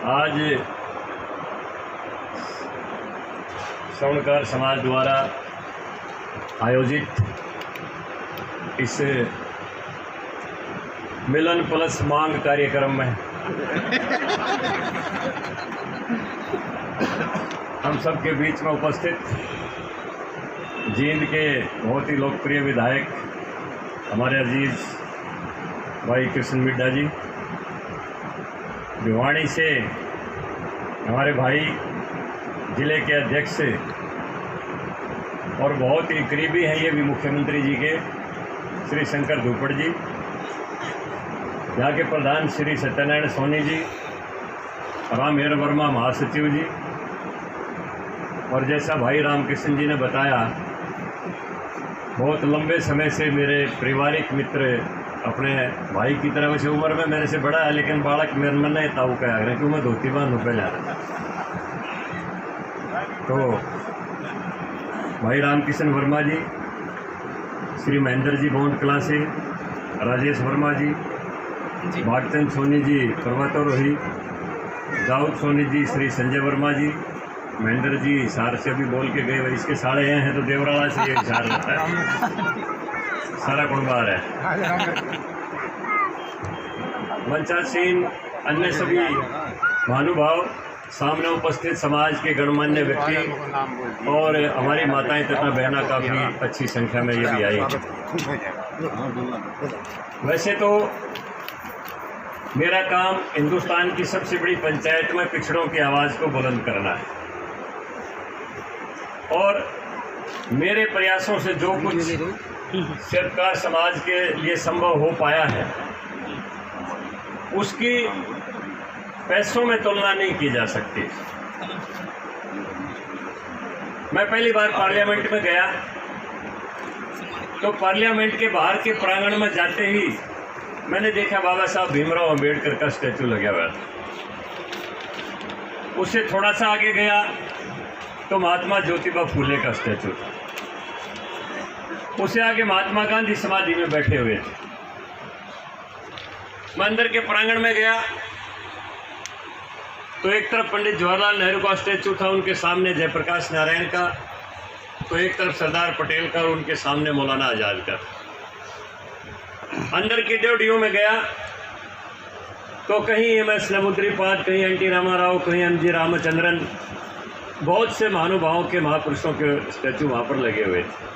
आज स्वर्णकार समाज द्वारा आयोजित इस मिलन प्लस मांग कार्यक्रम में हम सबके बीच में उपस्थित जींद के बहुत ही लोकप्रिय विधायक हमारे अजीज भाई कृष्ण मिड्ढा जी, भिवाड़ी से हमारे भाई जिले के अध्यक्ष और बहुत ही करीबी हैं ये भी मुख्यमंत्री जी के श्री शंकर धूपड़ जी, यहाँ के प्रधान श्री सत्यनारायण सोनी जी, राम हेर वर्मा महासचिव जी, और जैसा भाई रामकृष्ण जी ने बताया बहुत लंबे समय से मेरे पारिवारिक मित्र अपने भाई की तरह, वैसे उम्र में मेरे से बड़ा है लेकिन बालक मेरे मन नहीं ताऊ का है क्यों मैं धोती बांध पे जा रहा था। तो भाई रामकृष्ण वर्मा जी, श्री महेंद्र जी बोंड कला से, राजेश वर्मा जी, भागचंद सोनी जी पर्वतारोही, दाऊद सोनी जी, श्री संजय वर्मा जी, महेंद्र जी सार से भी बोल के गए, इसके साढ़े हैं तो देवराला से ये सार रहता है, सारा कुंबार है। मंचासीन अन्य सभी महानुभाव, सामने उपस्थित समाज के गणमान्य व्यक्ति और हमारी माताएं तथा बहना काफ़ी अच्छी संख्या में ये भी आई। वैसे तो मेरा काम हिंदुस्तान की सबसे बड़ी पंचायत में पिछड़ों की आवाज़ को बुलंद करना है और मेरे प्रयासों से जो कुछ स्वर्णकार समाज के लिए संभव हो पाया है उसकी पैसों में तुलना नहीं की जा सकती। मैं पहली बार पार्लियामेंट में गया तो पार्लियामेंट के बाहर के प्रांगण में जाते ही मैंने देखा बाबा साहब भीमराव अंबेडकर का स्टैचू लगा हुआ था। उससे थोड़ा सा आगे गया तो महात्मा ज्योतिबा फूले का स्टैचू था। उससे आगे महात्मा गांधी समाधि में बैठे हुए थे। मैं अंदर के प्रांगण में गया तो एक तरफ पंडित जवाहरलाल नेहरू का स्टैचू था, उनके सामने जयप्रकाश नारायण का, तो एक तरफ सरदार पटेल का और उनके सामने मौलाना आज़ाद का। अंदर की ड्योढ़ियों में गया तो कहीं एम.एस. नमूद्रीपाद, कहीं एन.टी. रामाराव, कहीं एम.जी. रामचंद्रन, बहुत से महानुभावों के महापुरुषों के स्टैचू वहाँ पर लगे हुए थे।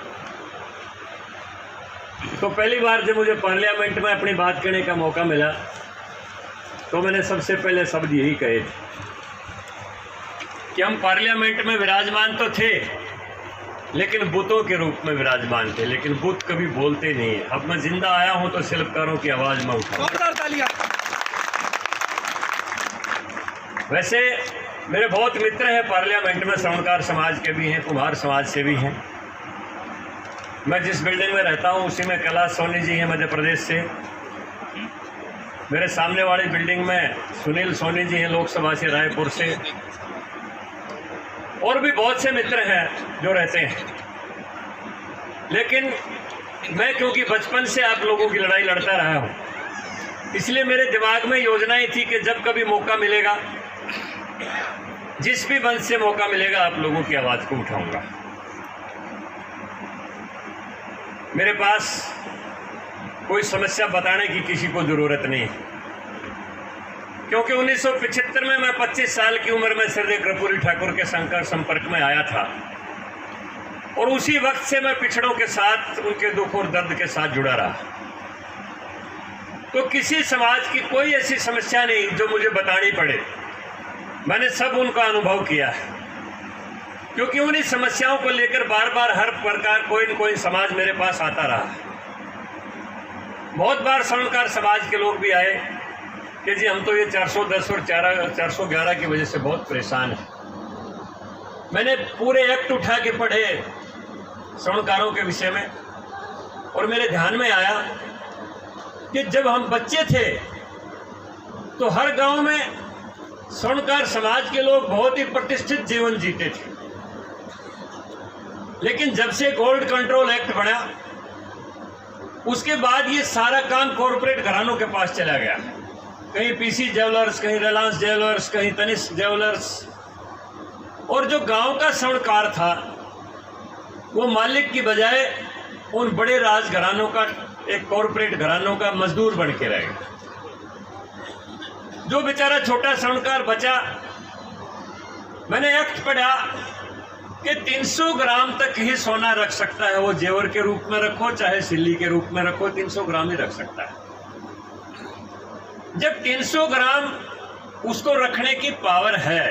तो पहली बार जब मुझे पार्लियामेंट में अपनी बात करने का मौका मिला तो मैंने सबसे पहले शब्द यही कहे थे कि हम पार्लियामेंट में विराजमान तो थे लेकिन बुतों के रूप में विराजमान थे, लेकिन बुत कभी बोलते नहीं है। अब मैं जिंदा आया हूं तो शिल्पकारों की आवाज़ में उठाऊं। वैसे मेरे बहुत मित्र हैं पार्लियामेंट में, स्वर्णकार समाज के भी हैं, कुम्हार समाज से भी हैं। मैं जिस बिल्डिंग में रहता हूं उसी में कैलाश सोनी जी हैं मध्य प्रदेश से। मेरे सामने वाली बिल्डिंग में सुनील सोनी जी हैं लोकसभा से रायपुर से, और भी बहुत से मित्र हैं जो रहते हैं। लेकिन मैं क्योंकि बचपन से आप लोगों की लड़ाई लड़ता रहा हूं, इसलिए मेरे दिमाग में योजनाएं थी कि जब कभी मौका मिलेगा, जिस भी वंश से मौका मिलेगा, आप लोगों की आवाज़ को उठाऊंगा। मेरे पास कोई समस्या बताने की किसी को ज़रूरत नहीं, क्योंकि 1975 में मैं 25 साल की उम्र में श्रीदेव कर्पूरी ठाकुर के संपर्क में आया था और उसी वक्त से मैं पिछड़ों के साथ, उनके दुख और दर्द के साथ जुड़ा रहा। तो किसी समाज की कोई ऐसी समस्या नहीं जो मुझे बतानी पड़े, मैंने सब उनका अनुभव किया है, क्योंकि उन्हीं समस्याओं को लेकर बार बार हर प्रकार कोई न कोई समाज मेरे पास आता रहा। बहुत बार स्वर्णकार समाज के लोग भी आए कि जी हम तो ये 410 और 411 की वजह से बहुत परेशान हैं। मैंने पूरे एक्ट उठा के पढ़े स्वर्णकारों के विषय में और मेरे ध्यान में आया कि जब हम बच्चे थे तो हर गांव में स्वर्णकार समाज के लोग बहुत ही प्रतिष्ठित जीवन जीते थे, लेकिन जब से गोल्ड कंट्रोल एक्ट बना उसके बाद ये सारा काम कॉरपोरेट घरानों के पास चला गया। कहीं पीसी ज्वेलर्स, कहीं रिलायंस ज्वेलर्स, कहीं तनिष्क ज्वेलर्स। और जो गांव का स्वर्णकार था वो मालिक की बजाय उन बड़े राजघरानों का, एक कॉरपोरेट घरानों का मजदूर बन के रह गया। जो बेचारा छोटा स्वर्णकार बचा, मैंने एक्ट पढ़ा कि 300 ग्राम तक ही सोना रख सकता है। वो जेवर के रूप में रखो चाहे सिल्ली के रूप में रखो, 300 ग्राम ही रख सकता है। जब 300 ग्राम उसको रखने की पावर है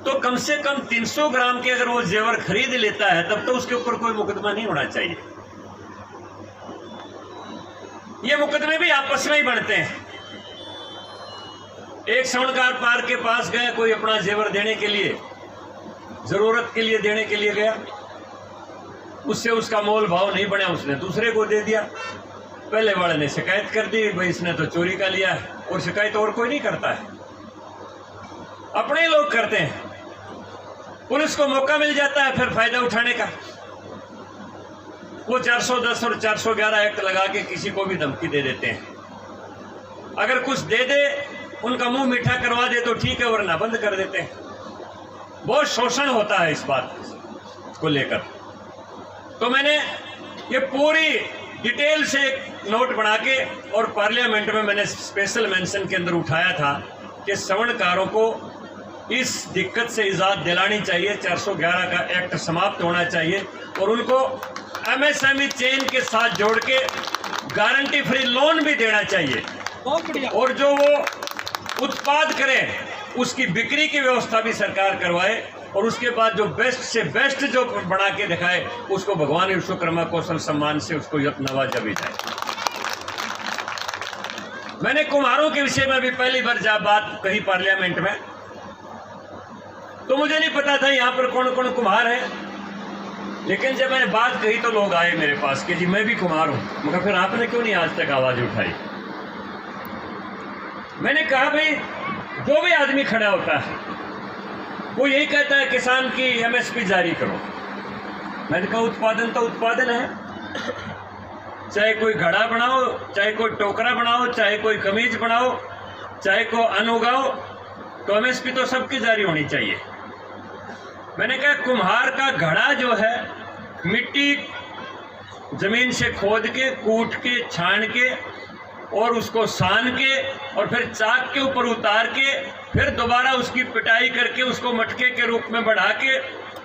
तो कम से कम 300 ग्राम के अगर वो जेवर खरीद लेता है तब तो उसके ऊपर कोई मुकदमा नहीं होना चाहिए। ये मुकदमे भी आपस में ही बनते हैं। एक स्वर्णकार पार के पास गया, कोई अपना जेवर देने के लिए, जरूरत के लिए देने के लिए गया, उससे उसका मोल भाव नहीं बना, उसने दूसरे को दे दिया। पहले वाले ने शिकायत कर दी, भाई इसने तो चोरी का लिया है। और शिकायत और कोई नहीं करता है, अपने लोग करते हैं। पुलिस को मौका मिल जाता है फिर फायदा उठाने का। वो 410 और 411 एक्ट लगा के किसी को भी धमकी दे देते हैं। अगर कुछ दे दे, उनका मुंह मीठा करवा दे तो ठीक है, वरना बंद कर देते हैं। बहुत शोषण होता है इस बात को लेकर। तो मैंने ये पूरी डिटेल से एक नोट बना के और पार्लियामेंट में मैंने स्पेशल मेंशन के अंदर उठाया था कि स्वर्णकारों को इस दिक्कत से इजाद दिलानी चाहिए। 411 का एक्ट समाप्त होना चाहिए और उनको एमएसएमई चेन के साथ जोड़ के गारंटी फ्री लोन भी देना चाहिए। और जो वो उत्पाद करें उसकी बिक्री की व्यवस्था भी सरकार करवाए। और उसके बाद जो बेस्ट से बेस्ट जो बना के दिखाए उसको भगवान विश्वकर्मा कौशल सम्मान से उसको नवाजा भी जाए। मैंने कुम्हारों के विषय में भी पहली बार जब बात कही पार्लियामेंट में, तो मुझे नहीं पता था यहाँ पर कौन कौन कुम्हार है। लेकिन जब मैंने बात कही तो लोग आए मेरे पास कि जी मैं भी कुम्हार हूँ। मगर फिर आपने क्यों नहीं आज तक आवाज उठाई? मैंने कहा भाई, जो भी आदमी खड़ा होता है वो यही कहता है किसान की एमएसपी जारी करो। मैंने कहा उत्पादन तो उत्पादन है, चाहे कोई घड़ा बनाओ, चाहे कोई टोकरा बनाओ, चाहे कोई कमीज बनाओ, चाहे कोई अन्न उगाओ, तो एमएसपी तो सबकी जारी होनी चाहिए। मैंने कहा कुम्हार का घड़ा जो है मिट्टी जमीन से खोद के, कूट के, छान के और उसको सान के और फिर चाक के ऊपर उतार के फिर दोबारा उसकी पिटाई करके उसको मटके के रूप में बढ़ा के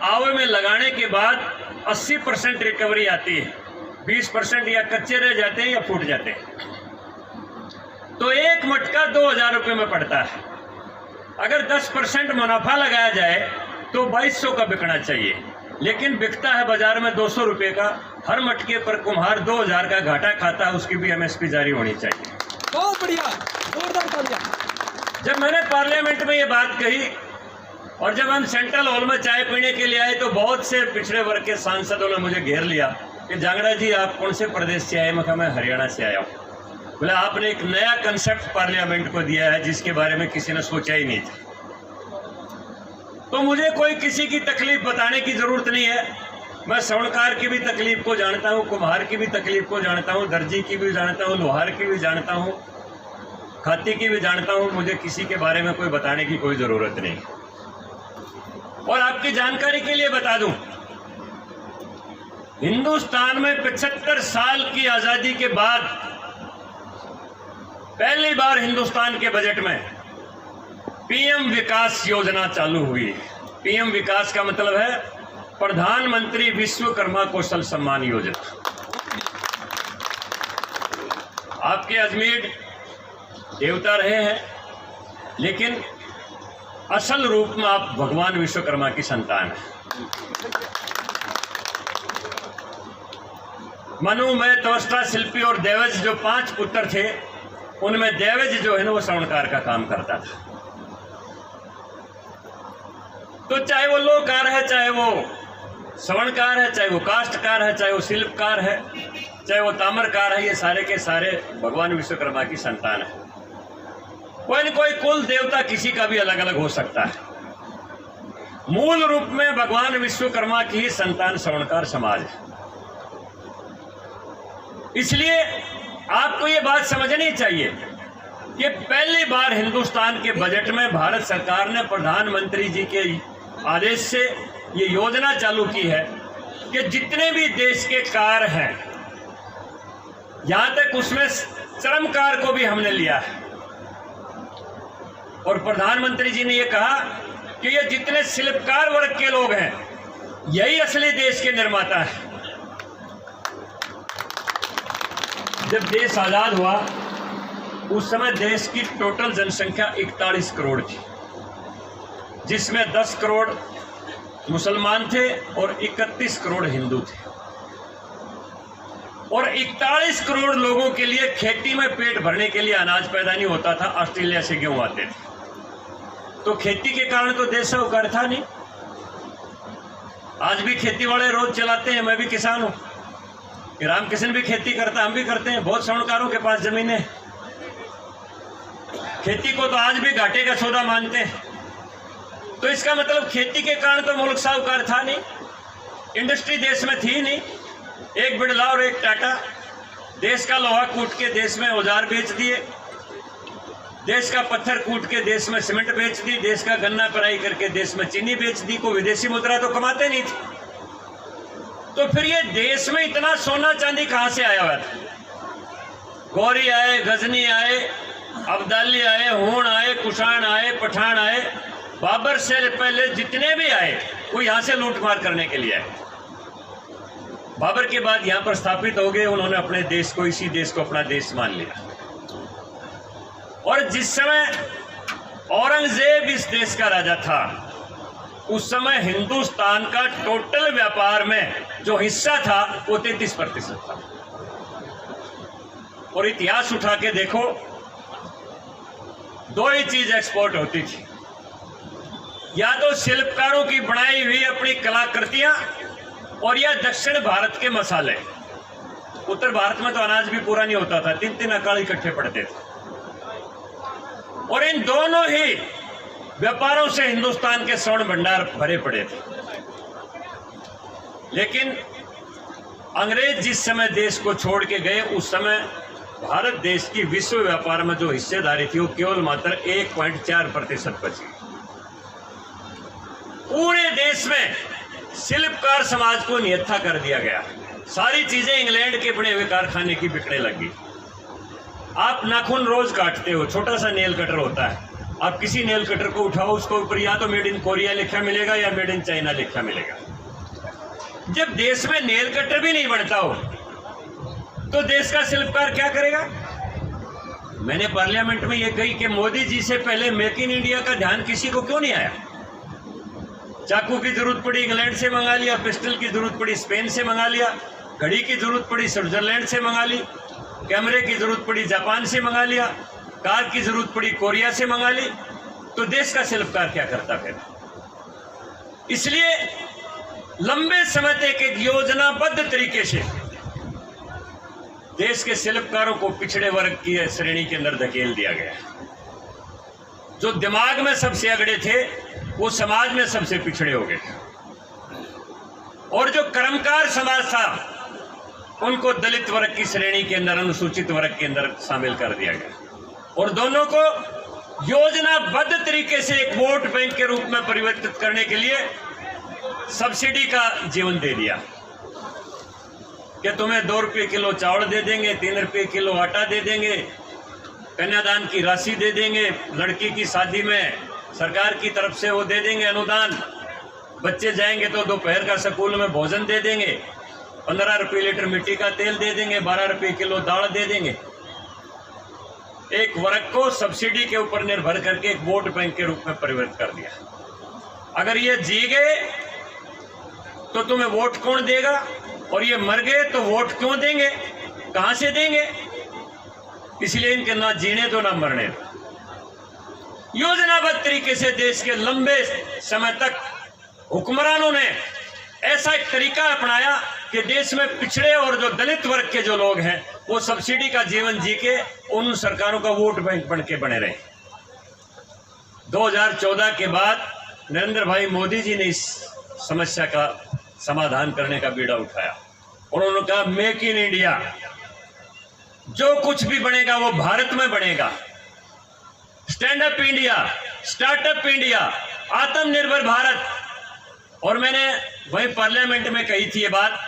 आवे में लगाने के बाद 80% रिकवरी आती है। 20% या कच्चे रह जाते हैं या फूट जाते हैं। तो एक मटका 2000 रुपये में पड़ता है। अगर 10% मुनाफा लगाया जाए तो 2200 का बिकना चाहिए, लेकिन बिकता है बाजार में 200 रुपये का। हर मटके पर कुम्हार 2000 का घाटा खाता है, उसकी भी एमएसपी जारी होनी चाहिए। बहुत बढ़िया, जोरदार तालियां। जब मैंने पार्लियामेंट में ये बात कही और जब हम सेंट्रल हॉल में चाय पीने के लिए आए तो बहुत से पिछड़े वर्ग के सांसदों ने मुझे घेर लिया कि जांगड़ा जी आप कौन से प्रदेश से आए? मैं हरियाणा से आया हूँ। बोले आपने एक नया कंसेप्ट पार्लियामेंट को दिया है जिसके बारे में किसी ने सोचा ही नहीं था। तो मुझे कोई किसी की तकलीफ बताने की जरूरत नहीं है। मैं स्वर्णकार की भी तकलीफ को जानता हूँ, कुम्हार की भी तकलीफ को जानता हूँ, दर्जी की भी जानता हूँ, लोहार की भी जानता हूँ, खाती की भी जानता हूँ। मुझे किसी के बारे में कोई बताने की कोई जरूरत नहीं। और आपकी जानकारी के लिए बता दूं, हिंदुस्तान में 75 साल की आजादी के बाद पहली बार हिंदुस्तान के बजट में पीएम विकास योजना चालू हुई है। पीएम विकास का मतलब है प्रधानमंत्री विश्वकर्मा कौशल सम्मान योजना। आपके अजमेर देवता रहे हैं, लेकिन असल रूप में आप भगवान विश्वकर्मा की संतान हैं। मनु, मैं, त्वष्टा, शिल्पी और देवज जो 5 पुत्र थे, उनमें देवज जो है ना वो स्वर्णकार का काम करता था। तो चाहे वो लोहकार है, चाहे वो स्वर्णकार है, चाहे वो काष्ठकार है, चाहे वो शिल्पकार है, चाहे वो ताम्रकार है, ये सारे के सारे भगवान विश्वकर्मा की संतान है। कोई न कोई कुल देवता किसी का भी अलग अलग हो सकता है। मूल रूप में भगवान विश्वकर्मा की ही संतान स्वर्णकार समाज है। इसलिए आपको ये बात समझनी चाहिए कि पहली बार हिंदुस्तान के बजट में भारत सरकार ने प्रधानमंत्री जी के आदेश से ये योजना चालू की है कि जितने भी देश के कार हैं, यहां तक उसमें श्रम कार को भी हमने लिया है। और प्रधानमंत्री जी ने ये कहा कि ये जितने शिल्पकार वर्ग के लोग हैं, यही असली देश के निर्माता है। जब देश आजाद हुआ उस समय देश की टोटल जनसंख्या 41 करोड़ थी, जिसमें 10 करोड़ मुसलमान थे और 31 करोड़ हिंदू थे। और 41 करोड़ लोगों के लिए खेती में पेट भरने के लिए अनाज पैदा नहीं होता था। ऑस्ट्रेलिया से गेहूं आते थे, तो खेती के कारण तो देश साहूकार था नहीं। आज भी खेती वाले रोज चलाते हैं, मैं भी किसान हूं, रामकिशन भी खेती करता, हम भी करते हैं। बहुत स्वर्णकारों के पास जमीनें, खेती को तो आज भी घाटे का सौदा मानते हैं। तो इसका मतलब खेती के कारण तो मुल्क साहूकार था नहीं, इंडस्ट्री देश में थी नहीं। एक बिड़ला और एक टाटा देश का लोहा कूट के देश में औजार बेच दिए, देश का पत्थर कूट के देश में सीमेंट बेच दी, देश का गन्ना पेराई करके देश में चीनी बेच दी। को विदेशी मुद्रा तो कमाते नहीं थे। तो फिर ये देश में इतना सोना चांदी कहां से आया हुआ था? गौरी आए, गजनी आए, अब्दाली आए, हूण आए, कुषाण आए, पठान आए, बाबर से पहले जितने भी आए वो यहां से लूटमार करने के लिए आए। बाबर के बाद यहां पर स्थापित हो गए, उन्होंने अपने देश को, इसी देश को अपना देश मान लिया। और जिस समय औरंगजेब इस देश का राजा था, उस समय हिंदुस्तान का टोटल व्यापार में जो हिस्सा था वो 33% था। और इतिहास उठा के देखो, दो ही चीज एक्सपोर्ट होती थी, या तो शिल्पकारों की बनाई हुई अपनी कलाकृतियां, और या दक्षिण भारत के मसाले। उत्तर भारत में तो अनाज भी पूरा नहीं होता था, 3-3 अकाल इकट्ठे पड़ते थे। और इन दोनों ही व्यापारों से हिंदुस्तान के स्वर्ण भंडार भरे पड़े थे। लेकिन अंग्रेज जिस समय देश को छोड़ के गए, उस समय भारत देश की विश्व व्यापार में जो हिस्सेदारी थी वो केवल मात्र 1.4% बची। पूरे देश में शिल्पकार समाज को निहत्था कर दिया गया। सारी चीजें इंग्लैंड के बने हुए कारखाने की बिकने लगी। आप नाखून रोज काटते हो, छोटा सा नेल कटर होता है, आप किसी नेल कटर को उठाओ, उसको ऊपर या तो मेड इन कोरिया लिखा मिलेगा या मेड इन चाइना लिखा मिलेगा। जब देश में नेल कटर भी नहीं बनता हो तो देश का शिल्पकार क्या करेगा? मैंने पार्लियामेंट में यह कही कि मोदी जी से पहले मेक इन इंडिया का ध्यान किसी को क्यों नहीं आया? चाकू की जरूरत पड़ी इंग्लैंड से मंगा लिया, पिस्टल की जरूरत पड़ी स्पेन से मंगा लिया, घड़ी की जरूरत पड़ी स्विट्जरलैंड से मंगा ली, कैमरे की जरूरत पड़ी जापान से मंगा लिया, कार की जरूरत पड़ी कोरिया से मंगा ली। तो देश का शिल्पकार क्या करता फिर? इसलिए लंबे समय तक एक योजनाबद्ध तरीके से देश के शिल्पकारों को पिछड़े वर्ग की श्रेणी के अंदर धकेल दिया गया। जो दिमाग में सबसे अगड़े थे वो समाज में सबसे पिछड़े हो गए, और जो कर्मकार समाज था उनको दलित वर्ग की श्रेणी के अंदर, अनुसूचित वर्ग के अंदर शामिल कर दिया गया। और दोनों को योजनाबद्ध तरीके से एक वोट बैंक के रूप में परिवर्तित करने के लिए सब्सिडी का जीवन दे दिया कि तुम्हें 2 रुपये किलो चावल दे देंगे, 3 रुपये किलो आटा दे देंगे, कन्यादान की राशि दे देंगे, लड़की की शादी में सरकार की तरफ से वो दे देंगे अनुदान, बच्चे जाएंगे तो दोपहर का स्कूल में भोजन दे देंगे, 15 रुपये लीटर मिट्टी का तेल दे देंगे, 12 रुपये किलो दाल दे देंगे। एक वर्ग को सब्सिडी के ऊपर निर्भर करके एक वोट बैंक के रूप में परिवर्तित कर दिया। अगर ये जी गए तो तुम्हें वोट कौन देगा, और ये मर गए तो वोट क्यों देंगे, कहां से देंगे? इसलिए इनके ना जीने दो ना मरने दो। योजनाबद्ध तरीके से देश के लंबे समय तक हुक्मरानों ने ऐसा एक तरीका अपनाया कि देश में पिछड़े और जो दलित वर्ग के जो लोग हैं वो सब्सिडी का जीवन जी के उन सरकारों का वोट बैंक बन के बने रहे। 2014 के बाद नरेंद्र भाई मोदी जी ने इस समस्या का समाधान करने का बीड़ा उठाया। उन्होंने कहा मेक इन इंडिया, जो कुछ भी बनेगा वो भारत में बनेगा, stand up India, startup India, आत्मनिर्भर भारत। और मैंने वही पार्लियामेंट में कही थी ये बात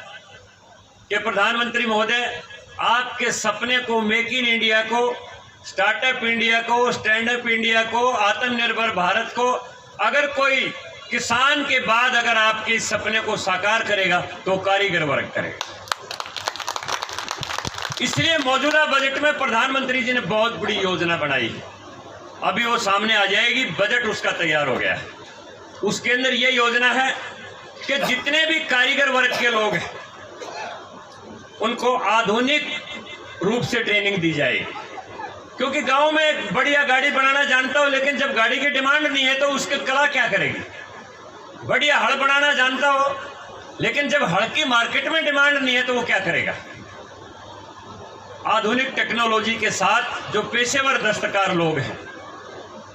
कि प्रधानमंत्री महोदय, आपके सपने को, मेक इन इंडिया को, स्टार्टअप इंडिया को, स्टैंड अप इंडिया को, आत्मनिर्भर भारत को, अगर कोई किसान के बाद अगर आपके इस सपने को साकार करेगा तो कारीगर वर्ग करेगा। इसलिए मौजूदा बजट में प्रधानमंत्री जी ने बहुत बड़ी योजना बनाई है, अभी वो सामने आ जाएगी, बजट उसका तैयार हो गया है। उसके अंदर ये योजना है कि जितने भी कारीगर वर्ग के लोग हैं उनको आधुनिक रूप से ट्रेनिंग दी जाएगी। क्योंकि गांव में एक बढ़िया गाड़ी बनाना जानता हो, लेकिन जब गाड़ी की डिमांड नहीं है तो उसकी कला क्या करेगी। बढ़िया हड़ बनाना जानता हो, लेकिन जब हड़ की मार्केट में डिमांड नहीं है तो वो क्या करेगा। आधुनिक टेक्नोलॉजी के साथ जो पेशेवर दस्तकार लोग हैं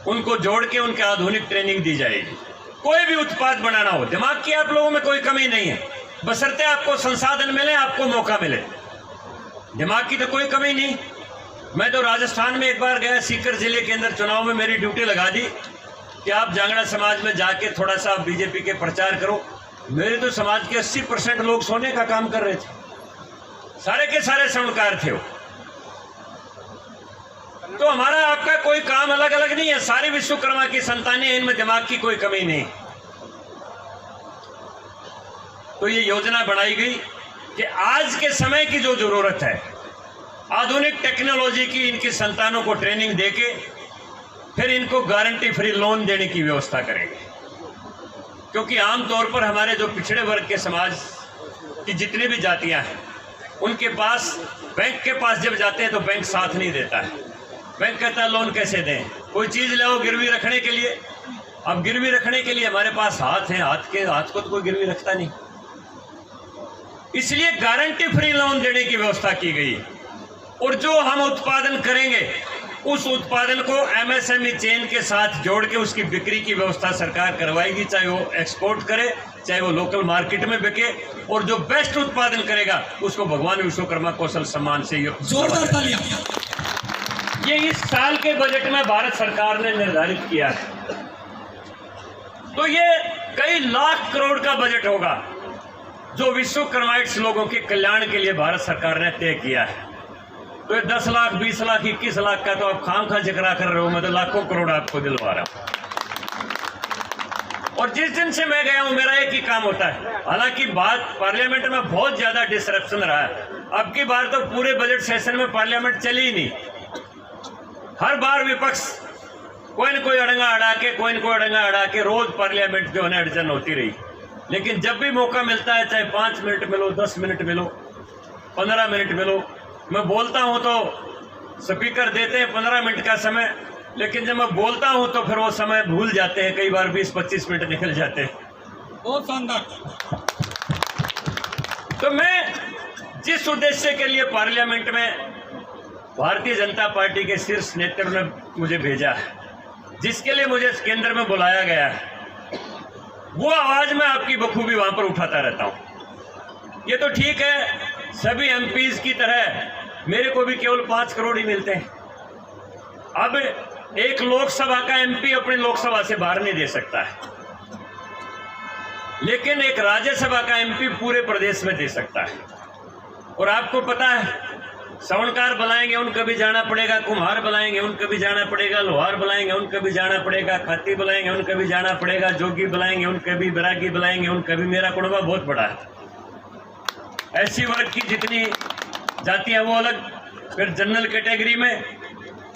उनको जोड़ के उनके आधुनिक ट्रेनिंग दी जाएगी। कोई भी उत्पाद बनाना हो, दिमाग की आप लोगों में कोई कमी नहीं है, बशर्ते आपको संसाधन मिले, आपको मौका मिले। दिमाग की तो कोई कमी नहीं। मैं तो राजस्थान में एक बार गया, सीकर जिले के अंदर चुनाव में मेरी ड्यूटी लगा दी कि आप जांगड़ा समाज में जाके थोड़ा सा बीजेपी के प्रचार करो। मेरे तो समाज के 80% लोग सोने का काम कर रहे थे, सारे के सारे स्वर्णकार थे वो। तो हमारा आपका कोई काम अलग अलग नहीं है, सारे विश्वकर्मा की संतानें, इनमें दिमाग की कोई कमी नहीं। तो ये योजना बनाई गई कि आज के समय की जो जरूरत है, आधुनिक टेक्नोलॉजी की इनकी संतानों को ट्रेनिंग देके फिर इनको गारंटी फ्री लोन देने की व्यवस्था करेंगे। क्योंकि आमतौर पर हमारे जो पिछड़े वर्ग के समाज की जितनी भी जातियां हैं, उनके पास बैंक के पास जब जाते हैं तो बैंक साथ नहीं देता है। बैंक कहता है लोन कैसे दें, कोई चीज लाओ गिरवी रखने के लिए। अब गिरवी रखने के लिए हमारे पास हाथ है, हाथ को तो कोई गिरवी रखता नहीं। इसलिए गारंटी फ्री लोन देने की व्यवस्था की गई। और जो हम उत्पादन करेंगे उस उत्पादन को एमएसएमई चेन के साथ जोड़ के उसकी बिक्री की व्यवस्था सरकार करवाएगी, चाहे वो एक्सपोर्ट करे, चाहे वो लोकल मार्केट में बिके। और जो बेस्ट उत्पादन करेगा उसको भगवान विश्वकर्मा कौशल सम्मान से जोरदार तालियां। ये इस साल के बजट में भारत सरकार ने निर्धारित किया है। तो ये कई लाख करोड़ का बजट होगा जो विश्वकर्माइट्स लोगों के कल्याण के लिए भारत सरकार ने तय किया है। तो ये 10 लाख, 20 लाख, 21 लाख का तो आप खामखा जिक्र कर रहे हो, मैं तो लाखों करोड़ आपको दिलवा रहा हूं। और जिस दिन से मैं गया हूं मेरा एक ही काम होता है। हालांकि बात पार्लियामेंट में बहुत ज्यादा डिसरप्शन रहा है, अब की बार तो पूरे बजट सेशन में पार्लियामेंट चली ही नहीं। हर बार विपक्ष कोई न कोई अड़ंगा अड़ा के, कोई न कोई अड़ंगा अड़ा के रोज पार्लियामेंट जो है अड़चन होती रही। लेकिन जब भी मौका मिलता है, चाहे 5 मिनट मिलो, 10 मिनट मिलो, 15 मिनट मिलो, मैं बोलता हूं तो स्पीकर देते हैं 15 मिनट का समय, लेकिन जब मैं बोलता हूं तो फिर वो समय भूल जाते हैं, कई बार 20-25 मिनट निकल जाते हैं। बहुत शानदार। तो मैं जिस उद्देश्य के लिए पार्लियामेंट में भारतीय जनता पार्टी के शीर्ष नेतृत्व ने मुझे भेजा है, जिसके लिए मुझे केंद्र में बुलाया गया है, वो आवाज मैं आपकी बखूबी वहां पर उठाता रहता हूं। ये तो ठीक है, सभी एमपीज की तरह मेरे को भी केवल 5 करोड़ ही मिलते हैं। अब एक लोकसभा का एमपी अपनी लोकसभा से बाहर नहीं दे सकता है, लेकिन एक राज्यसभा का एमपी पूरे प्रदेश में दे सकता है। और आपको पता है, स्वर्णकार बुलाएंगे उनका भी जाना पड़ेगा, कुम्हार बुलाएंगे उनका भी जाना पड़ेगा, लोहार बुलाएंगे उनका भी जाना पड़ेगा, खाती बुलाएंगे उनका भी जाना पड़ेगा, जोगी बुलाएंगे उनका भी, बैरागी बुलाएंगे उनका भी। मेरा कुनबा बहुत बड़ा है। ऐसी वर्ग की जितनी जातियां वो अलग। फिर जनरल कैटेगरी में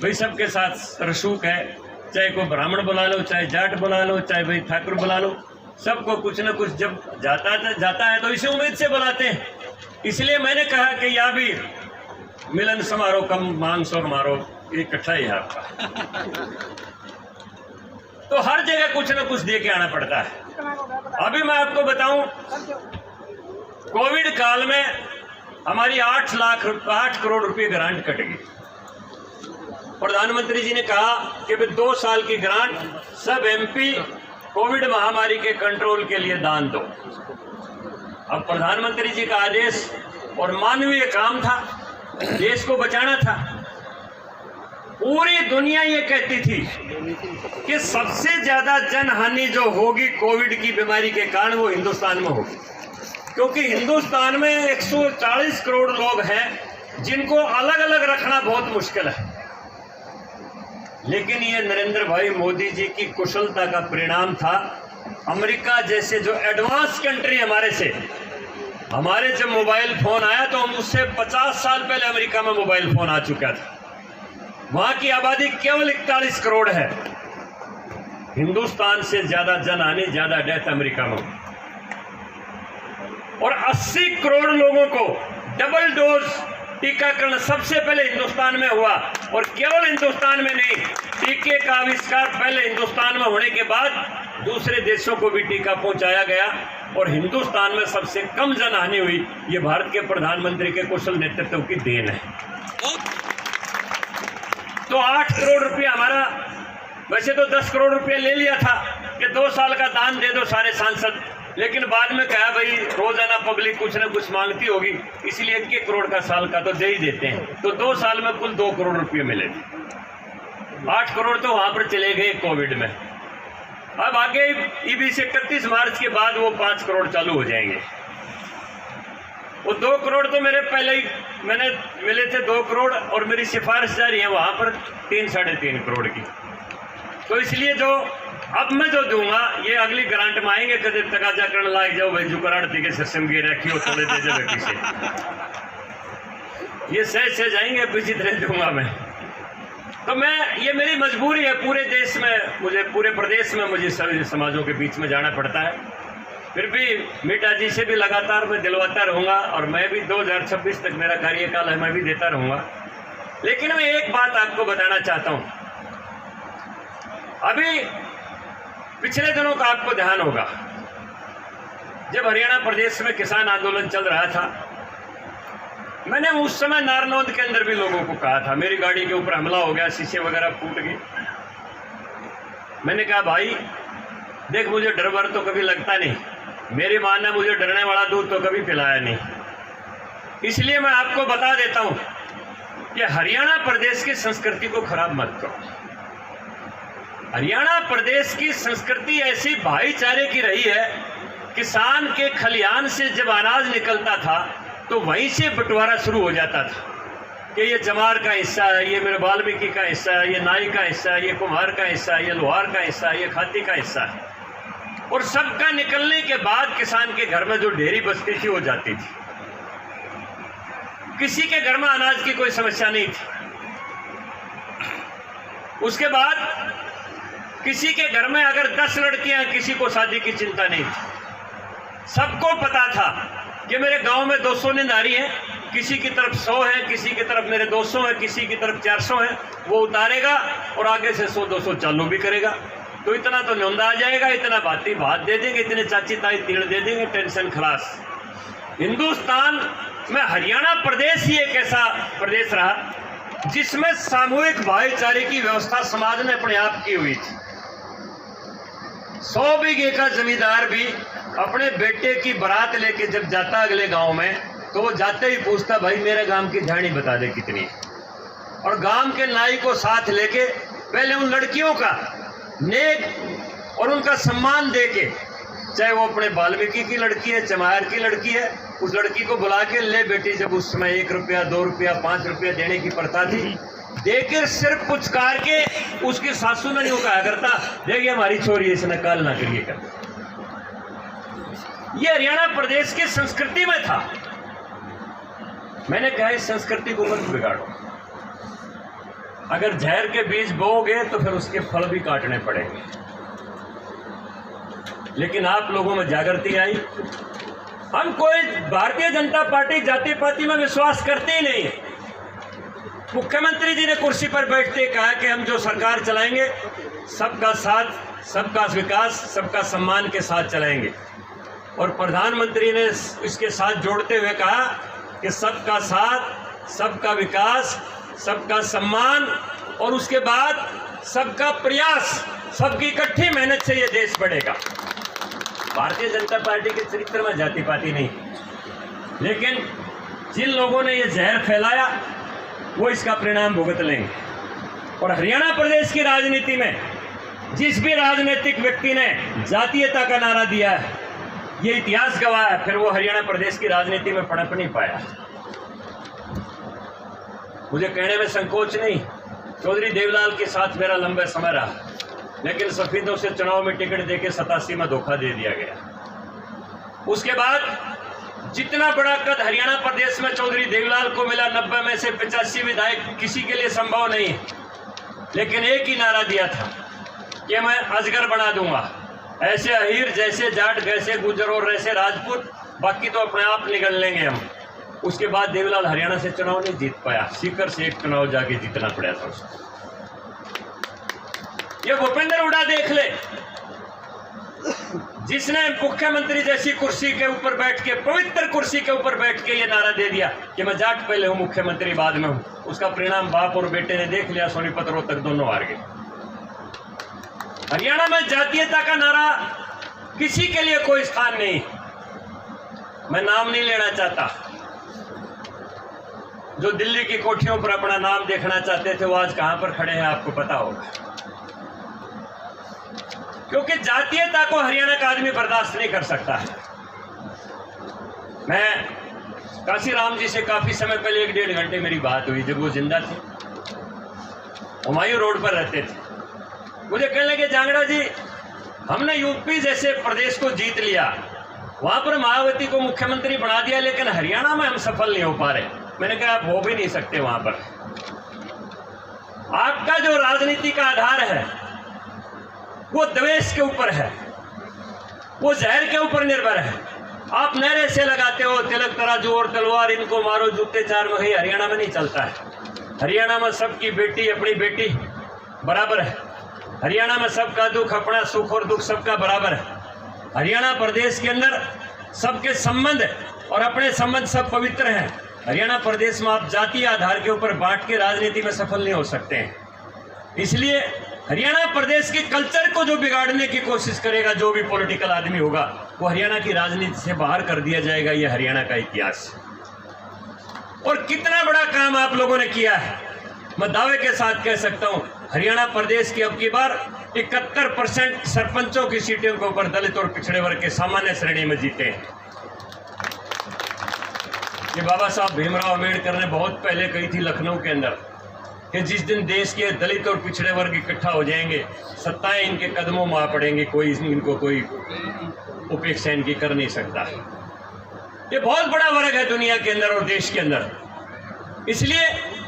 भाई सबके साथ रसूख है, चाहे कोई ब्राह्मण बुला लो, चाहे जाट बुला लो, चाहे भाई ठाकुर बुला लो, सबको कुछ न कुछ जब जाता है तो इसी उम्मीद से बुलाते हैं। इसलिए मैंने कहा कि या भी मिलन समारोह कम मांस और मारो, इकट्ठा ही है आपका। तो हर जगह कुछ न कुछ दे के आना पड़ता है। अभी मैं आपको बताऊं, कोविड काल में हमारी 8 करोड़ रुपए ग्रांट कट गई। प्रधानमंत्री जी ने कहा कि 2 साल की ग्रांट सब एमपी कोविड महामारी के कंट्रोल के लिए दान दो। अब प्रधानमंत्री जी का आदेश और मानवीय काम था, देश को बचाना था। पूरी दुनिया ये कहती थी कि सबसे ज्यादा जनहानि जो होगी कोविड की बीमारी के कारण वो हिंदुस्तान में होगी, क्योंकि हिंदुस्तान में 140 करोड़ लोग हैं जिनको अलग अलग रखना बहुत मुश्किल है। लेकिन ये नरेंद्र भाई मोदी जी की कुशलता का परिणाम था। अमेरिका जैसे जो एडवांस कंट्री हमारे जब मोबाइल फोन आया तो हम उससे 50 साल पहले अमेरिका में मोबाइल फोन आ चुका था। वहां की आबादी केवल 41 करोड़ है। हिंदुस्तान से ज्यादा जनहानि, ज्यादा डेथ अमेरिका में, और 80 करोड़ लोगों को डबल डोज टीकाकरण सबसे पहले हिंदुस्तान में हुआ। और केवल हिंदुस्तान में नहीं, टीके का आविष्कार पहले हिंदुस्तान में होने के बाद दूसरे देशों को भी टीका पहुंचाया गया, और हिंदुस्तान में सबसे कम जनहानि हुई। ये भारत के प्रधानमंत्री के कुशल नेतृत्व की देन है। तो 8 करोड़ रुपया हमारा, वैसे तो 10 करोड़ रुपया ले लिया था कि 2 साल का दान दे दो सारे सांसद, लेकिन बाद में कहा भाई रोजाना पब्लिक कुछ ना कुछ मांगती होगी, इसलिए 1 करोड़ का साल का तो दे ही देते हैं। तो 2 साल में कुल 2 करोड़ रुपये मिले। 8 करोड़ तो वहां पर चले गए कोविड में। अब आगे इस 31 मार्च के बाद वो 5 करोड़ चालू हो जाएंगे। वो 2 करोड़ तो मेरे पहले ही मैंने मिले थे 2 करोड़, और मेरी सिफारिश जारी है वहां पर 3-3.5 करोड़ की। तो इसलिए जो अब मैं जो दूंगा ये अगली ग्रांट में आएंगे, कदे तकाजा करने लाग जाओ भाई जुकराड़ थी के सिस्टम की रखी हो थोड़े दे जाए किसी, ये सह जाएंगे पीछे तरह दूंगा मैं। तो मैं, ये मेरी मजबूरी है। पूरे देश में मुझे, पूरे प्रदेश में मुझे सभी समाजों के बीच में जाना पड़ता है। फिर भी मीटा जी से भी लगातार मैं दिलवाता रहूँगा, और मैं भी 2026 तक मेरा कार्यकाल है, मैं भी देता रहूँगा। लेकिन मैं एक बात आपको बताना चाहता हूँ। अभी पिछले दिनों का आपको ध्यान होगा, जब हरियाणा प्रदेश में किसान आंदोलन चल रहा था, मैंने उस समय नारनौंद के अंदर भी लोगों को कहा था, मेरी गाड़ी के ऊपर हमला हो गया, शीशे वगैरह फूट गए। मैंने कहा भाई देख, मुझे डर वर तो कभी लगता नहीं, मेरी मां ने मुझे डरने वाला दूध तो कभी पिलाया नहीं। इसलिए मैं आपको बता देता हूं कि हरियाणा प्रदेश की संस्कृति को खराब मत करो। हरियाणा प्रदेश की संस्कृति ऐसी भाईचारे की रही है। किसान के खलिहान से जब अनाज निकलता था तो वहीं से बंटवारा शुरू हो जाता था कि ये चमार का हिस्सा है, ये मेरे वाल्मीकि का हिस्सा है, ये नाई का हिस्सा है, ये कुम्हार का हिस्सा है, ये लोहार का हिस्सा है, ये खाती का हिस्सा है। और सबका निकलने के बाद किसान के घर में जो ढेरी बचती थी वो जाती थी। किसी के घर में अनाज की कोई समस्या नहीं थी। उसके बाद किसी के घर में अगर 10 लड़कियां, किसी को शादी की चिंता नहीं थी। सबको पता था कि मेरे गांव में 200 निंदारी हैं, किसी की तरफ 100 है, किसी की तरफ मेरे 200 है, किसी की तरफ 400 है। वो उतारेगा और आगे से 100-200 चालू भी करेगा। तो इतना तो न्योंदा आ जाएगा, इतना भाती भात दे देंगे, इतने चाची ताई तीड़ दे देंगे, टेंशन खलास। हिंदुस्तान में हरियाणा प्रदेश ही एक ऐसा प्रदेश रहा जिसमें सामूहिक भाईचारे की व्यवस्था समाज ने अपने आप की हुई थी। 100 बीघे का जमींदार भी अपने बेटे की बारात लेके जब जाता अगले गांव में, तो वो जाते ही पूछता भाई मेरे गांव की झाड़ी बता दे कितनी है। और गांव के नाई को साथ लेके पहले उन लड़कियों का नेक और उनका सम्मान देके, चाहे वो अपने वाल्मीकि की लड़की है, चमार की लड़की है, उस लड़की को बुला के ले बेटी, जब उस समय 1 रुपया 2 रुपया 5 रुपया देने की प्रथा थी, देकर सिर्फ पुचकार के उसकी सासू ने नहीं कहा करता देखिए हमारी छोरी इसने काल ना करिएगा। ये हरियाणा प्रदेश की संस्कृति में था। मैंने कहा इस संस्कृति को मत बिगाड़ो। अगर जहर के बीज बोओगे तो फिर उसके फल भी काटने पड़ेंगे। लेकिन आप लोगों में जागृति आई। हम कोई भारतीय जनता पार्टी जाति पाति में विश्वास करते ही नहीं है। मुख्यमंत्री जी ने कुर्सी पर बैठते कहा कि हम जो सरकार चलाएंगे सबका साथ, सबका विकास, सबका सम्मान के साथ चलाएंगे। और प्रधानमंत्री ने इसके साथ जोड़ते हुए कहा कि सबका साथ, सबका विकास, सबका सम्मान, और उसके बाद सबका प्रयास, सबकी इकट्ठी मेहनत से ये देश बढ़ेगा। भारतीय जनता पार्टी के चरित्र में जाति पाति नहीं, लेकिन जिन लोगों ने ये जहर फैलाया वो इसका परिणाम भुगत लेंगे। और हरियाणा प्रदेश की राजनीति में जिस भी राजनीतिक व्यक्ति ने जातीयता का नारा दिया है, ये इतिहास गवाह है, फिर वो हरियाणा प्रदेश की राजनीति में पनप नहीं पाया। मुझे कहने में संकोच नहीं, चौधरी देवलाल के साथ मेरा लंबा समय रहा, लेकिन सफेदों से चुनाव में टिकट देके 87 में धोखा दे दिया गया। उसके बाद जितना बड़ा कद हरियाणा प्रदेश में चौधरी देवलाल को मिला, 90 में से 85 विधायक किसी के लिए संभव नहीं है, लेकिन एक ही नारा दिया था कि मैं अजगर बना दूंगा, ऐसे अहीर जैसे जाट जैसे गुजर और ऐसे राजपूत, बाकी तो अपने आप निकल लेंगे हम। उसके बाद देवलाल हरियाणा से चुनाव नहीं जीत पाया, सीकर से एक चुनाव जाके जीतना पड़ा था उसको। ये भूपेंद्र हुड्डा देख ले, जिसने मुख्यमंत्री जैसी कुर्सी के ऊपर बैठ के, पवित्र कुर्सी के ऊपर बैठ के ये नारा दे दिया कि मैं जाट पहले हूं, मुख्यमंत्री बाद में हूं। उसका परिणाम बाप और बेटे ने देख लिया, सोनीपत रोहतक दोनों हार गए। हरियाणा में जातीयता का नारा किसी के लिए कोई स्थान नहीं। मैं नाम नहीं लेना चाहता, जो दिल्ली की कोठियों पर अपना नाम देखना चाहते थे वो आज कहां पर खड़े हैं आपको पता होगा, क्योंकि जातीयता को हरियाणा का आदमी बर्दाश्त नहीं कर सकता है। मैं काशीराम जी से काफी समय पहले 1-1.5 घंटे मेरी बात हुई, जब वो जिंदा थे, हुमायूं रोड पर रहते थे। मुझे कहने लगे, जांगड़ा जी हमने यूपी जैसे प्रदेश को जीत लिया, वहां पर मायावती को मुख्यमंत्री बना दिया, लेकिन हरियाणा में हम सफल नहीं हो पा रहे। मैंने कहा आप हो भी नहीं सकते, वहां पर आपका जो राजनीति का आधार है वो द्वेष के ऊपर है, वो जहर के ऊपर निर्भर है। आप नारे से लगाते हो तिलक तराजू और तलवार, इनको मारो जूते चार में, हरियाणा में नहीं चलता है। हरियाणा में सबकी बेटी अपनी बेटी बराबर है, हरियाणा में सबका दुख अपना सुख और दुख सबका बराबर है। हरियाणा प्रदेश के अंदर सबके संबंध और अपने संबंध सब पवित्र हैं। हरियाणा प्रदेश में आप जातीय आधार के ऊपर बांट के राजनीति में सफल नहीं हो सकते हैं। इसलिए हरियाणा प्रदेश के कल्चर को जो बिगाड़ने की कोशिश करेगा, जो भी पॉलिटिकल आदमी होगा, वो हरियाणा की राजनीति से बाहर कर दिया जाएगा। ये हरियाणा का इतिहास। और कितना बड़ा काम आप लोगों ने किया है, मैं दावे के साथ कह सकता हूं, हरियाणा प्रदेश की अब की बार 71% सरपंचों की सीटों के ऊपर दलित और पिछड़े वर्ग के सामान्य श्रेणी में जीते हैं। ये बाबा साहब भीमराव अम्बेडकर ने बहुत पहले कही थी लखनऊ के अंदर कि जिस दिन देश के दलित और पिछड़े वर्ग इकट्ठा हो जाएंगे, सत्ताएं इनके कदमों में आ पड़ेंगी, कोई इनको कोई उपेक्षा इनकी कर नहीं सकता। ये बहुत बड़ा वर्ग है दुनिया के अंदर और देश के अंदर। इसलिए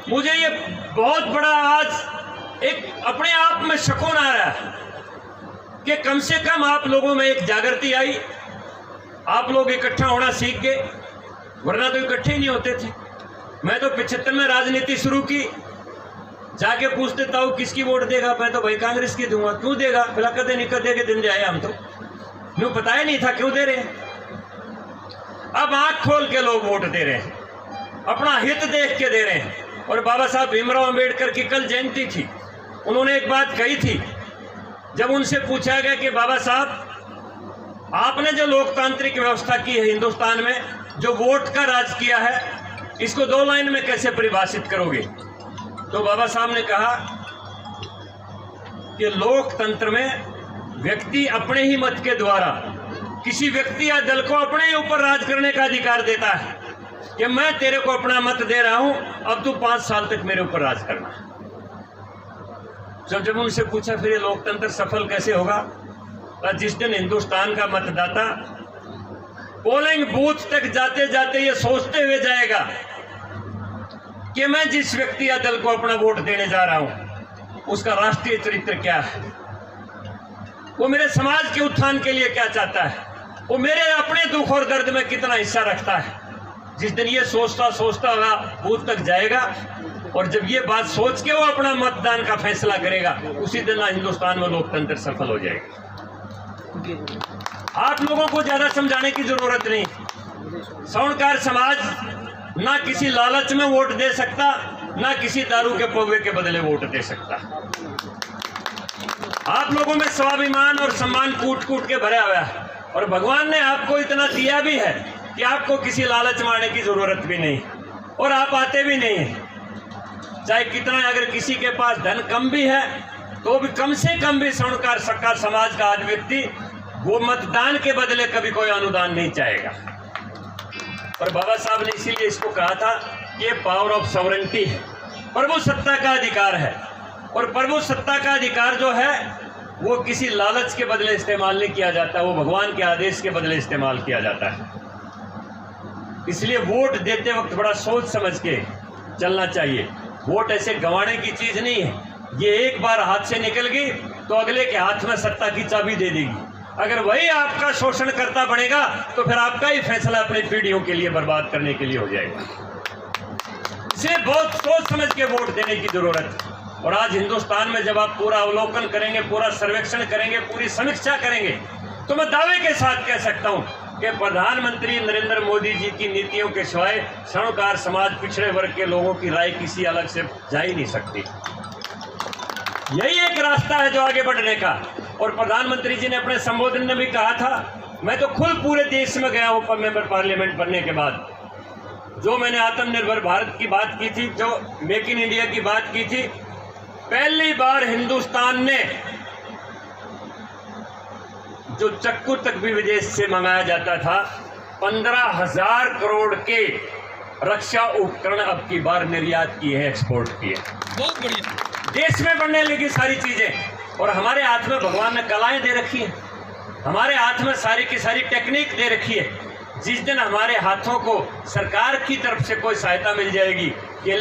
मुझे ये बहुत बड़ा आज एक अपने आप में सुकून आ रहा है कि कम से कम आप लोगों में एक जागृति आई, आप लोग इकट्ठा होना सीख गए, वरना तो इकट्ठे ही नहीं होते थे। मैं तो 75 में राजनीति शुरू की, जाके पूछ देता हूँ किसकी वोट देगा, मैं तो भाई कांग्रेस की दूंगा। क्यों देगा? भला कदे निकल दे के दिन जाए, हम तो यूँ पता ही नहीं था क्यों दे रहे हैं। अब आंख खोल के लोग वोट दे रहे हैं, अपना हित देख के दे रहे हैं। और बाबा साहब भीमराव अम्बेडकर की कल जयंती थी, उन्होंने एक बात कही थी, जब उनसे पूछा गया कि बाबा साहब आपने जो लोकतांत्रिक व्यवस्था की है हिंदुस्तान में, जो वोट का राज किया है, इसको 2 लाइन में कैसे परिभाषित करोगे? तो बाबा साहब ने कहा कि लोकतंत्र में व्यक्ति अपने ही मत के द्वारा किसी व्यक्ति या दल को अपने ही ऊपर राज करने का अधिकार देता है कि मैं तेरे को अपना मत दे रहा हूं, अब तू 5 साल तक मेरे ऊपर राज करना। जब उनसे पूछा फिर ये लोकतंत्र सफल कैसे होगा, जिस दिन हिंदुस्तान का मतदाता पोलिंग बूथ तक जाते जाते ये सोचते हुए जाएगा कि मैं जिस व्यक्ति या दल को अपना वोट देने जा रहा हूं उसका राष्ट्रीय चरित्र क्या है, वो मेरे समाज के उत्थान के लिए क्या चाहता है, वो मेरे अपने दुख और दर्द में कितना हिस्सा रखता है। जिस दिन ये सोचता सोचता हुआ बूथ तक जाएगा और जब ये बात सोच के वो अपना मतदान का फैसला करेगा, उसी दिन हिंदुस्तान में लोकतंत्र सफल हो जाएगा। आप लोगों को ज्यादा समझाने की जरूरत नहीं। स्वर्णकार समाज ना किसी लालच में वोट दे सकता, ना किसी दारू के पौवे के बदले वोट दे सकता। आप लोगों में स्वाभिमान और सम्मान कूट कूट के भरा हुआ है, और भगवान ने आपको इतना दिया भी है कि आपको किसी लालच मारने की जरूरत भी नहीं, और आप आते भी नहीं हैं। चाहे कितना, अगर किसी के पास धन कम भी है तो भी कम से कम भी स्वर्णकार सक्का समाज का आज व्यक्ति वो मतदान के बदले कभी कोई अनुदान नहीं चाहेगा। और बाबा साहब ने इसीलिए इसको कहा था कि ये पावर ऑफ सॉवरेंटी है, प्रभु सत्ता का अधिकार है। और प्रभु सत्ता का अधिकार जो है वो किसी लालच के बदले इस्तेमाल नहीं किया जाता, वो भगवान के आदेश के बदले इस्तेमाल किया जाता है। इसलिए वोट देते वक्त बड़ा सोच समझ के चलना चाहिए। वोट ऐसे गंवाने की चीज नहीं है, ये एक बार हाथ से निकल गई तो अगले के हाथ में सत्ता की चाबी दे देगी। अगर वही आपका शोषण करता बनेगा तो फिर आपका ही फैसला अपनी पीढ़ियों के लिए बर्बाद करने के लिए हो जाएगा। इसलिए बहुत सोच समझ के वोट देने की जरूरत है। और आज हिंदुस्तान में जब आप पूरा अवलोकन करेंगे, पूरा सर्वेक्षण करेंगे, पूरी समीक्षा करेंगे, तो मैं दावे के साथ कह सकता हूं कि प्रधानमंत्री नरेंद्र मोदी जी की नीतियों के सिवाय स्वर्णकार समाज, पिछड़े वर्ग के लोगों की राय किसी अलग से जा ही नहीं सकती। यही एक रास्ता है जो आगे बढ़ने का। और प्रधानमंत्री जी ने अपने संबोधन में भी कहा था, मैं तो खुद पूरे देश में गया हूं मेंबर पार्लियामेंट बनने के बाद। जो मैंने आत्मनिर्भर भारत की बात की थी, जो मेक इन इंडिया की बात की थी, पहली बार हिंदुस्तान ने जो चक्कू तक भी विदेश से मंगाया जाता था, 15,000 करोड़ के रक्षा उपकरण अब की बार निर्यात किए हैं, एक्सपोर्ट किए। बहुत बढ़िया। देश में बनने लगी सारी चीजें। और हमारे हाथ में भगवान ने कलाएं दे रखी हैं, हमारे हाथ में सारी की सारी टेक्निक दे रखी है। जिस दिन हमारे हाथों को सरकार की तरफ से कोई सहायता मिल जाएगी, ये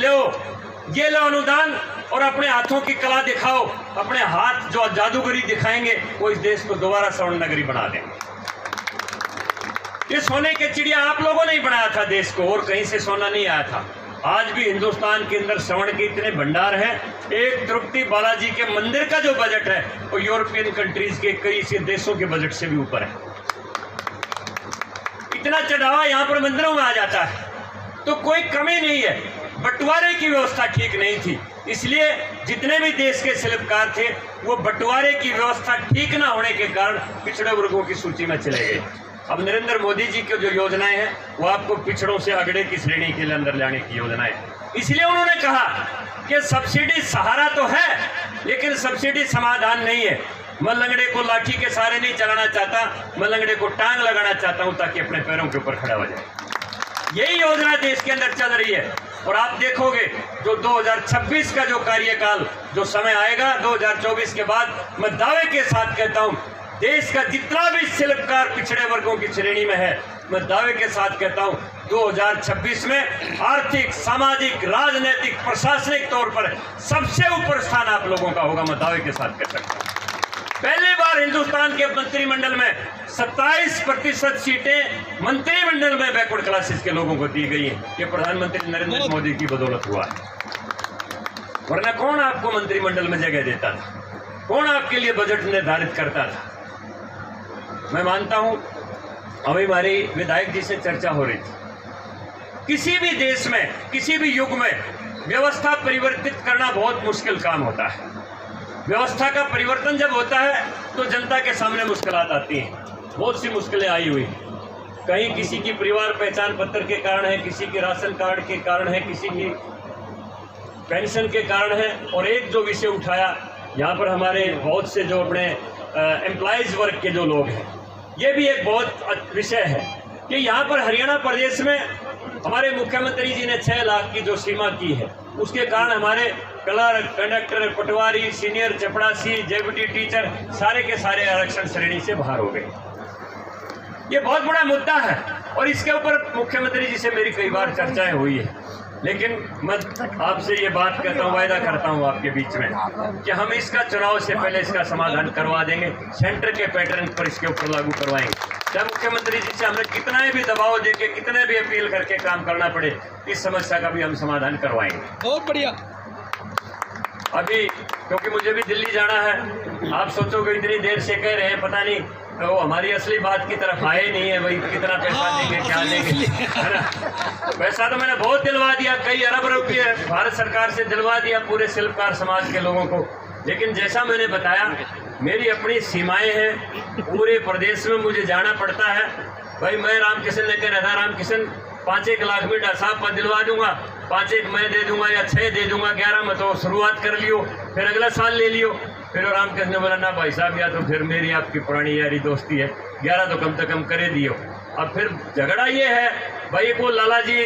लो अनुदान और अपने हाथों की कला दिखाओ, अपने हाथ जो जादूगरी दिखाएंगे वो इस देश को दोबारा स्वर्ण नगरी बना देंगे। ये सोने के चिड़िया आप लोगों ने ही बनाया था देश को, और कहीं से सोना नहीं आया था। आज भी हिंदुस्तान के अंदर स्वर्ण के इतने भंडार हैं, एक तिरुपति बालाजी के मंदिर का जो बजट है वो यूरोपियन कंट्रीज के कई से देशों के बजट से भी ऊपर है। इतना चढ़ावा यहाँ पर मंदिरों में आ जाता है, तो कोई कमी नहीं है। बंटवारे की व्यवस्था ठीक नहीं थी, इसलिए जितने भी देश के शिल्पकार थे वो बंटवारे की व्यवस्था ठीक ना होने के कारण पिछड़े वर्गों की सूची में चले गए। अब नरेंद्र मोदी जी की जो योजनाएं हैं वो आपको पिछड़ों से अगड़े की श्रेणी के लिए अंदर लाने की योजनाएं। इसलिए उन्होंने कहा कि सब्सिडी सहारा तो है लेकिन सब्सिडी समाधान नहीं है। मैं लंगड़े को लाठी के सहारे नहीं चलाना चाहता, मैं लंगड़े को टांग लगाना चाहता हूं ताकि अपने पैरों के ऊपर खड़ा हो जाए। यही योजना देश के अंदर चल रही है। और आप देखोगे जो 2026 का जो कार्यकाल, जो समय आएगा 2024 के बाद, मैं दावे के साथ कहता हूं देश का जितना भी शिल्पकार पिछड़े वर्गों की श्रेणी में है, मैं दावे के साथ कहता हूं 2026 में आर्थिक, सामाजिक, राजनीतिक, प्रशासनिक तौर पर सबसे ऊपर स्थान आप लोगों का होगा। मैं दावे के साथ कह सकता हूं पहली बार हिंदुस्तान के मंत्रिमंडल में 27% सीटें मंत्रिमंडल में बैकवर्ड क्लासेस के लोगों को दी गई हैं। ये प्रधानमंत्री नरेंद्र मोदी की बदौलत हुआ है। वरना कौन आपको मंत्रिमंडल में जगह देता था? कौन आपके लिए बजट निर्धारित करता था? मैं मानता हूं अभी हमारी विधायक जी से चर्चा हो रही थी, किसी भी देश में, किसी भी युग में व्यवस्था परिवर्तित करना बहुत मुश्किल काम होता है। व्यवस्था का परिवर्तन जब होता है तो जनता के सामने मुश्किलात आती हैं। बहुत सी मुश्किलें आई हुई, कहीं किसी की परिवार पहचान पत्र के कारण है, किसी के राशन कार्ड के कारण है, किसी की पेंशन के कारण है। और एक जो विषय उठाया यहाँ पर हमारे बहुत से जो अपने एम्प्लॉयज वर्ग के जो लोग हैं, ये भी एक बहुत विषय है कि यहाँ पर हरियाणा प्रदेश में हमारे मुख्यमंत्री जी ने 6 लाख की जो सीमा की है, उसके कारण हमारे क्लर्क, कंडक्टर, पटवारी, सीनियर चपड़ासी, जेबीटी टीचर सारे के सारे आरक्षण श्रेणी से बाहर हो गए। ये बहुत बड़ा मुद्दा है और इसके ऊपर मुख्यमंत्री जी से मेरी कई बार चर्चाएं हुई है। लेकिन मैं आपसे ये बात कहता हूँ, वायदा करता हूँ आपके बीच में कि हम इसका चुनाव से पहले इसका समाधान करवा देंगे, सेंटर के पैटर्न पर इसके ऊपर लागू करवाएंगे। चाहे मुख्यमंत्री जी से हमें कितना भी दबाव देके, कितने भी अपील करके काम करना पड़े, इस समस्या का भी हम समाधान करवाएंगे। बहुत बढ़िया। अभी क्योंकि मुझे भी दिल्ली जाना है, आप सोचोगे इतनी देर से कह रहे हैं, पता नहीं तो हमारी असली बात की तरफ आए नहीं है, भाई कितना पैसा देंगे, क्या देंगे, है ना। पैसा तो मैंने बहुत दिलवा दिया, कई अरब रुपये भारत सरकार से दिलवा दिया पूरे शिल्पकार समाज के लोगों को। लेकिन जैसा मैंने बताया, मेरी अपनी सीमाएं हैं, पूरे प्रदेश में मुझे जाना पड़ता है। भाई मैं रामकिशन ने कह रहा था, रामकिशन 5-1 लाख मीठा साहब पर दिलवा दूंगा, 5-1 मैं दे दूंगा या 6 दे दूंगा, 11 में तो शुरुआत कर लियो, फिर अगला साल ले लियो। फिर रामकृष्ण ने बोला ना भाई साहब, या तो फिर मेरी आपकी पुरानी यारी दोस्ती है, 11 तो कम से कम करे दियो। अब फिर झगड़ा ये है भाई, को लाला जी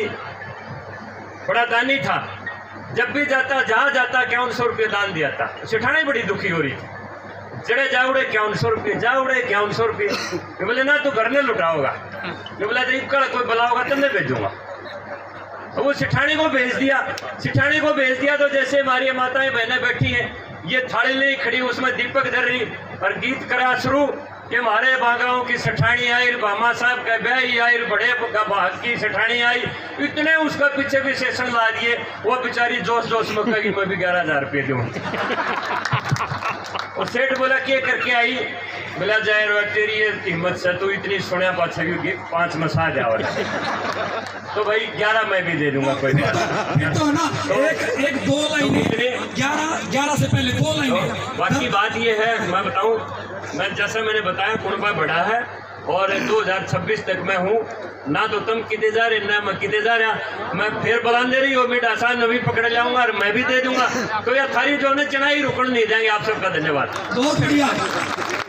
बड़ा दानी था, जब भी जाता जहाँ जाता 5100 रुपये दान दिया था। सेठानी बड़ी दुखी हो रही थी, जड़े जाउड़े 5100 रुपये, जाउड़े 5100 रुपये। ये बोले ना तू घर ने लुटाओगा, ये बोला जब कल कोई बुलाओगा तब मैं भेजूंगा। तो वो सेठानी को भेज दिया, सेठानी को भेज दिया। तो जैसे हमारी माताएं बहनें बैठी हैं, ये थाली नहीं खड़ी, उसमें दीपक धर रही और गीत करा शुरू कि हमारे बागाओं की सेठानी आई, भामा साहब का ब्याही आई, बड़े का भाग की सेठानी आई। इतने उसका पीछे भी सेशन ला दिए, वो बेचारी जोश जोश में कही मैं भी 11,000 रुपये दूँ। और सेठ बोला क्या करके आई? बोला जाए रो तेरी ये हिम्मत से तू इतनी सुनिया पाछा की 5 मसा जाओ। तो भाई 11 मैं भी दे दूंगा, कोई बात नहीं। तो ना एक 2 लाइनें 11 से पहले 2 लाइनें। बाकी बात ये है, मैं बताऊं, मैं जैसा मैंने बताया कुनबा बड़ा है और 2026 तक मैं हूँ ना। तो तुम किते जा रहे ना मैं किते जा रहा, मैं फिर बुलान दे रही हो मीठा आसान में भी पकड़ लाऊंगा और मैं भी दे दूंगा। तो यार थारी जो है चनाई रुकन नहीं देंगे। आप सबका धन्यवाद। बहुत बढ़िया।